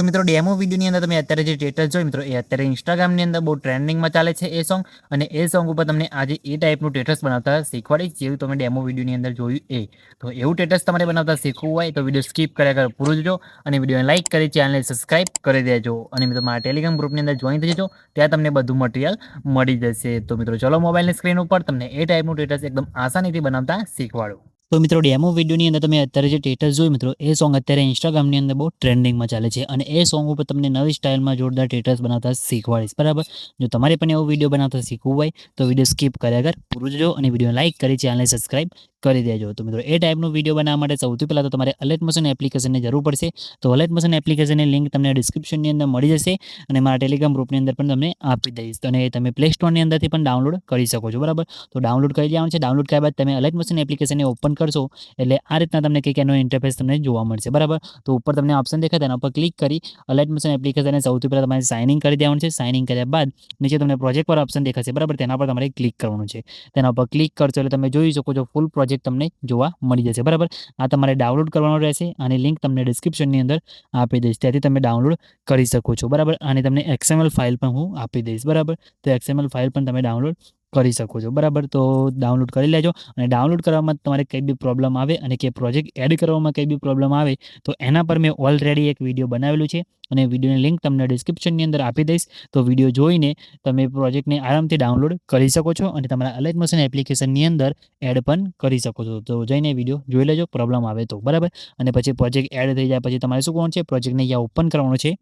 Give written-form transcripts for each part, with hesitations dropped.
તો મિત્રો ડેમો વિડીયોની અંદર તમે અત્યારે જે સ્ટેટસ જોઈ મિત્રો એ અત્યારે ઇન્સ્ટાગ્રામની અંદર બહુ ટ્રેન્ડિંગમાં ચાલે છે એ સોંગ, અને એ સોંગ ઉપર તમને આજે એ ટાઈપનું સ્ટેટસ બનાવતા શીખવાડીશ જેવું તમે ડેમો વિડીયોની અંદર જોયું એ. તો એવું સ્ટેટસ તમારે બનાવતા શીખવું હોય તો વિડીયો સ્કીપ કર્યા કર પૂરું જોજો, અને વિડીયોને લાઇક કરી ચેનલને સબસ્ક્રાઇબ કરી દેજો, અને મિત્રો મારા ટેલિગ્રામ ગ્રુપની અંદર જોઈન થઈ જજો, ત્યાં તમને બધું મટીરિયલ મળી જશે. તો મિત્રો ચલો મોબાઈલની સ્ક્રીન ઉપર તમને એ ટાઈપનું સ્ટેટસ એકદમ આસાનીથી બનાવતા શીખવાડું. તો મિત્રો ડેમો વિડીયોની અંદર તમે અત્યારે જે સ્ટેટસ જોયું મિત્રો એ સોંગ અત્યારે ઇન્સ્ટાગ્રામની અંદર બહુ ટ્રેન્ડિંગમાં ચાલે છે, અને એ સોંગ ઉપર તમને નવી સ્ટાઇલમાં જોરદાર સ્ટેટસ બનાવતા શીખવાડીશ. બરાબર, જો તમારે પણ એવો વિડીયો બનાવતા શીખવું હોય તો વિડીયો સ્કીપ કર્યા કર પૂરું જોજો, અને વિડીયો લાઇક કરી ચેનલને સબસ્ક્રાઇબ કરી દેજો. તો મિત્રો એ ટાઈપનું વિડીયો બનાવવા માટે સૌથી પહેલાં તો તમારે અલર્ટ મોશન એપ્લિકેશનની જરૂર પડશે. તો અલર્ટ મોશન એપ્લિકેશનની લિંક તમને ડિસ્ક્રિપ્શનની અંદર મળી જશે, અને મારા ટેલિગ્રામ ગ્રુપની અંદર પણ તમને આપી દઈશ, અને તમે પ્લે સ્ટોરની અંદરથી પણ ડાઉનલોડ કરી શકો છો. બરાબર, તો ડાઉનલોડ કરી લેવાનું છે. ડાઉનલોડ કર્યા બાદ તમે અલર્ટ મોશન એપ્લિકેશનને ઓપન કરશો એટલે આ રીતના તમને કંઈક એનો ઇન્ટરફેસ તમને જોવા મળશે. બરાબર, તો ઉપર તમને ઓપ્શન દેખાય તેના પર ક્લિક કરી અલર્ટ મોશન એપ્લિકેશનને સૌથી પહેલાં તમારે સાઇન ઇન કરી દેવાનું છે. સાઇન ઇન કર્યા બાદ નીચે તમને પ્રોજેક્ટ પર ઓપ્શન દેખાશે. બરાબર, તેના પર તમારે ક્લિક કરવાનું છે. તેના પર ક્લિક કરશો એટલે તમે જોઈ શકો છો ફૂલ પ્રોજેક્ટ તમને જોવા મળી જશે. બરાબર, આ તમારે ડાઉનલોડ કરવાનું રહેશે, અને લિંક તમને ડિસ્ક્રિપ્શનની અંદર આપી દઈશ, ત્યાંથી તમે ડાઉનલોડ કરી શકો છો. બરાબર, અને તમને XML ફાઇલ પણ હું આપી દઈશ. બરાબર, તો XML ફાઇલ પણ તમે ડાઉનલોડ કરી શકો છો. બરાબર, તો ડાઉનલોડ કરી લેજો, અને ડાઉનલોડ કરવામાં તમારે કંઈ બી પ્રોબ્લેમ આવે અને કે પ્રોજેક્ટ એડ કરવામાં કંઈ બી પ્રોબ્લેમ આવે તો એના પર મેં ઓલરેડી એક વિડીયો બનાવેલું છે, અને વિડીયોની લિંક તમને ડિસ્ક્રિપ્શનની અંદર આપી દઈશ. તો વિડીયો જોઈને તમે પ્રોજેક્ટને આરામથી ડાઉનલોડ કરી શકો છો, અને તમારા અલર્ટ મોશન એપ્લિકેશનની અંદર એડ પણ કરી શકો છો. તો જઈને વિડીયો જોઈ લેજો પ્રોબ્લેમ આવે તો. બરાબર, અને પછી પ્રોજેક્ટ એડ થઈ જાય પછી તમારે શું કરવાનું છે, પ્રોજેક્ટને અહીંયા ઓપન કરવાનું છે.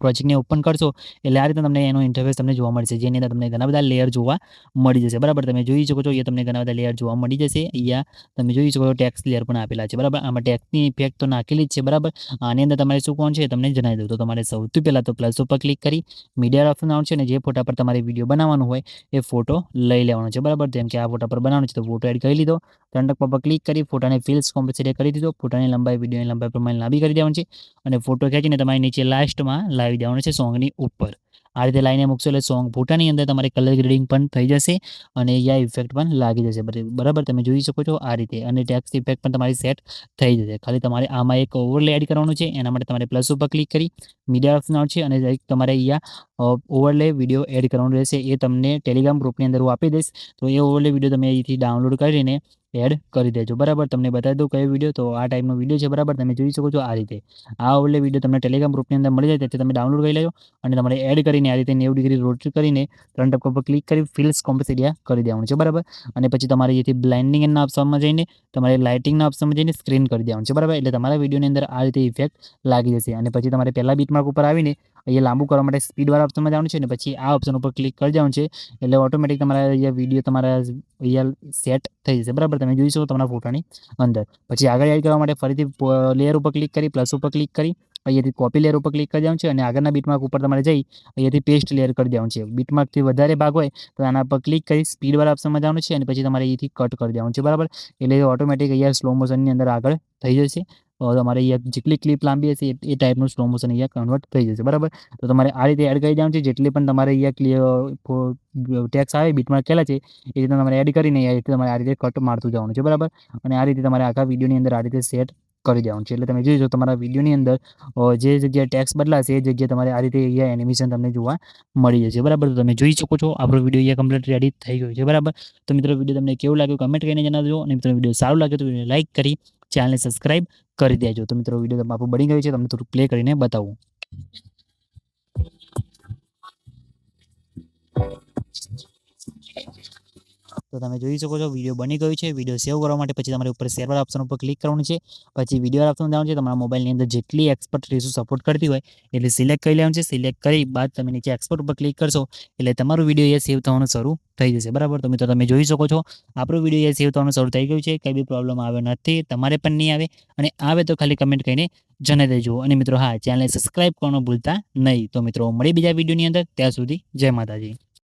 પ્રોજેક્ટને ઓપન કરશો એટલે આ રીતે તમને એનો ઇન્ટરફેસ તમને જોવા મળશે, જેની અંદર તમને ઘણા બધા લેયર જોવા મળી જશે. બરાબર, તમે જોઈ શકો છો અહીંયા તમને ઘણા બધા લેયર જોવા મળી જશે. અહીંયા તમે જોઈ શકો છો ટેક્સ લેયર પણ આપેલા છે. બરાબર, આમાં ટેક્સની ઇફેક્ટ તો નાખેલી જ છે. બરાબર, આની અંદર તમારે શું કોણ છે તમને જણાવી દઉં. તો તમારે સૌથી પહેલાં તો પ્લસ ઉપર ક્લિક કરી મીડિયા ઓપ્શન આવશે, અને જે ફોટા પર તમારે વિડીયો બનાવવાનો હોય એ ફોટો લઈ લેવાનો છે. બરાબર, જેમ કે આ ફોટા પર બનાવવાનો છે તો ફોટો એડ કરી લીધો. ત્રણ ટક પર ક્લિક કરી ફોટાને ફિલ્સ કોમ્પેસેટ કરી દીધો. ફોટાની લંબાઈ વિડીયોની લંબાઈ પ્રમાણે લાંબી કરી દેવાની છે, અને ફોટો ખેંચીને તમારે નીચે લાસ્ટમાં લાવી દેવાનો છે સોંગની ઉપર. આ રીતે લાઈને મૂકશો એટલે સોંગ ફોટાની અંદર તમારે કલર ગ્રેડિંગ પણ થઈ જશે, અને અહીંયા ઇફેક્ટ પણ લાગી જશે. બરાબર, તમે જોઈ શકો છો આ રીતે, અને ટેક્સ ઇફેક્ટ પણ તમારી સેટ થઈ જશે. ખાલી તમારે આમાં એક ઓવરલે એડ કરવાનું છે. એના માટે તમારે પ્લસ ઉપર ક્લિક કરી મીડિયા ઓપ્શન આવશે, અને તમારે અહીંયા ઓવરલે વિડીયો એડ કરવાનું રહેશે. એ તમને ટેલિગ્રામ ગ્રુપની અંદર હું આપી દઈશ, તો એ ઓવરલે વિડીયો તમે અહીંથી ડાઉનલોડ કરીને એડ કરી દેજો. બરાબર, તમને બતાવી દઉં કયો વિડીયો. તો આ ટાઈપનો વિડીયો છે. બરાબર, તમે જોઈ શકો છો આ રીતે આ ઓવરલે વિડીયો તમને ટેલિગ્રામ ગ્રુપની અંદર મળી જાય, તેથી તમે ડાઉનલોડ કરી લેજો, અને તમારે એડ કરીને આ રીતે 90 ડિગ્રી રોટેટ કરીને ત્રણ ટપકા પર ક્લિક કરી ફિલ્સ કોમ્પેસેટ કરી દેવાનું છે. બરાબર, અને પછી તમારે અહીંથી બ્લાઇન્ડિંગ એના ઓપ્શનમાં જઈને તમારે લાઇટિંગના ઓપ્શનમાં જઈને સ્ક્રીન કરી દેવાનું છે. બરાબર, એટલે તમારા વિડીયોની અંદર આ રીતે ઇફેક્ટ લાગી જશે. અને પછી તમારે પહેલા બીટમાર્ક ઉપર આવીને અહીંયા લાંબુ કરવા માટે સ્પીડવાળા ઓપ્શનમાં જવાનું છે, અને પછી આ ઓપ્શન ઉપર ક્લિક કરી દેવાનું છે, એટલે ઓટોમેટિક તમારા અહીંયા વિડીયો તમારા અહીંયા સેટ થઈ જશે. બરાબર, તમે જોઈ શકો તમારા ફોટાની અંદર. પછી આગળ એડ કરવા માટે ફરીથી લેયર ઉપર ક્લિક કરી પ્લસ ઉપર ક્લિક કરી અહીંયાથી કોપી લેયર ઉપર ક્લિક કરી દેવાનું છે, અને આગળના બીટમાર્ક ઉપર તમારે જઈ અહીંયાથી પેસ્ટ લેયર કરી દેવાનું છે. બીટમાર્કથી વધારે ભાગ હોય તો આના પર ક્લિક કરી સ્પીડવાળા ઓપ્શનમાં જવાનું છે, અને પછી તમારે અહીંથી કટ કરી દેવાનું છે. બરાબર, એટલે ઓટોમેટિક અહીંયા સ્લો મોશનની અંદર આગળ થઈ જશે. તમારે અહીંયા જેટલી ક્લિપ લાંબી હશે એ ટાઈપનું સ્લો મોશન અહીંયા કન્વર્ટ થઈ જશે. બરાબર, તો તમારે આ રીતે એડ કરી દેવાનું છે. જેટલી પણ તમારે અહીંયા ટેક્સ આવે બીટમાર્ક કેલા છે એ રીતે તમારે એડ કરીને આ રીતે તમારે આ રીતે કટ મારતું જવાનું છે. બરાબર, અને આ રીતે તમારે આખા વિડીયોની અંદર આ રીતે સેટ કરી દેવાનું છે. એટલે તમે જોઈ શકો તમારા વિડીયોની અંદર જે જગ્યાએ ટેક્સ બદલાશે એ જગ્યાએ તમારે આ રીતે અહીંયા એનિમેશન તમને જોવા મળી જશે. બરાબર, તો તમે જોઈ શકો છો આપણો વિડીયો અહીંયા કમ્પ્લીટ રેડી થઈ ગયો છે. બરાબર, તો મિત્રો વિડીયો તમને કેવું લાગ્યું કમેન્ટ કરીને જણાવજો, અને મિત્રો વિડીયો સારું લાગે તો વિડીયો લાઇક કરી ચેનલને સબસ્ક્રાઇબ કરી દેજો. તો મિત્રો વિડીયો આપણું બની ગયું છે, તમને થોડું પ્લે કરીને બતાવું. તો તમે જોઈ શકો છો વિડીયો બની ગયું છે. વિડીયો સેવ કરવા માટે પછી તમારે ઉપર શેર વાળા ઓપ્શન ઉપર ક્લિક કરવાનું છે. પછી વિડીયો ઓપ્શન જવાનું છે. તમારા મોબાઈલની અંદર જેટલી એક્સપર્ટ રેશો સપોર્ટ કરતી હોય એટલે સિલેક્ટ કરી લેવાનું છે. સિલેક્ટ કરી બાદ તમે નીચે એક્સપોર્ટ ઉપર ક્લિક કરશો એટલે તમારું વિડીયો એ સેવ થવાનું શરૂ થઈ જશે. બરાબર, તો મિત્રો તમે જોઈ શકો છો આપણું વિડીયો એ સેવ થવાનું શરૂ થઈ ગયું છે. કંઈ બી પ્રોબ્લેમ આવ્યો નથી, તમારે પણ નહીં આવે, અને આવે તો ખાલી કમેન્ટ કરીને જણાવી દેજો. અને મિત્રો હા, ચેનલને સબસ્ક્રાઇબ કરવાનું ભૂલતા નહીં. તો મિત્રો મળી બીજા વિડીયોની અંદર, ત્યાં સુધી જય માતાજી.